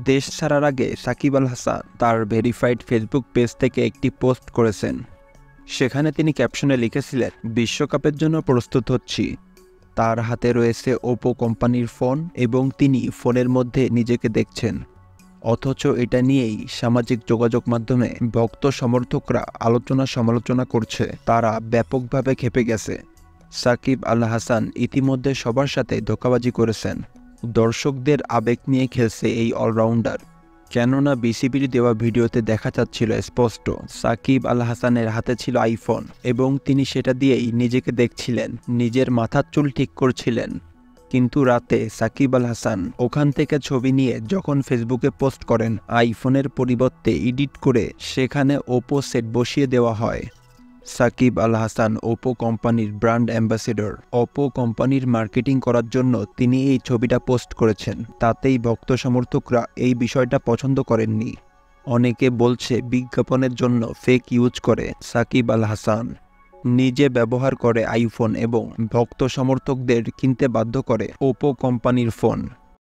দেশ ছাড়ার আগে সাকিব আল হাসান তার ভেরিফাইড ফেসবুক পেজ থেকে একটি পোস্ট করেছেন। সেখানে তিনি ক্যাপশনে লিখেছিলেন, বিশ্বকাপের জন্য প্রস্তুত হচ্ছি। তার হাতে রয়েছে ওপো কোম্পানির ফোন এবং তিনি ফোনের মধ্যে নিজেকে দেখছেন। অথচ এটা নিয়েই সামাজিক যোগাযোগ মাধ্যমে ভক্ত সমর্থকরা আলোচনা সমালোচনা করছে। তারা ব্যাপকভাবে ক্ষেপে গেছে। সাকিব আল হাসান ইতিমধ্যে সবার সাথে ধোঁকাবাজি করেছেন। দর্শকদের আবেগ নিয়ে খেলছে এই অলরাউন্ডার। কেননা বিসিবির দেওয়া ভিডিওতে দেখা যাচ্ছিল স্পষ্ট সাকিব আল হাসানের হাতে ছিল আইফোন এবং তিনি সেটা দিয়েই নিজেকে দেখছিলেন, নিজের মাথার চুল ঠিক করছিলেন। কিন্তু রাতে সাকিব আল হাসান ওখান থেকে ছবি নিয়ে যখন ফেসবুকে পোস্ট করেন, আইফোনের পরিবর্তে এডিট করে সেখানে ওপো সেট বসিয়ে দেওয়া হয়। সাকিব আল হাসান ওপো কোম্পানির ব্র্যান্ড অ্যাম্বাসেডর। ওপো কোম্পানির মার্কেটিং করার জন্য তিনি এই ছবিটা পোস্ট করেছেন। তাতেই ভক্ত সমর্থকরা এই বিষয়টা পছন্দ করেননি। অনেকে বলছে বিজ্ঞাপনের জন্য ফেক ইউজ করে সাকিব আল হাসান। নিজে ব্যবহার করে আইফোন এবং ভক্ত সমর্থকদের কিনতে বাধ্য করে ওপো কোম্পানির ফোন।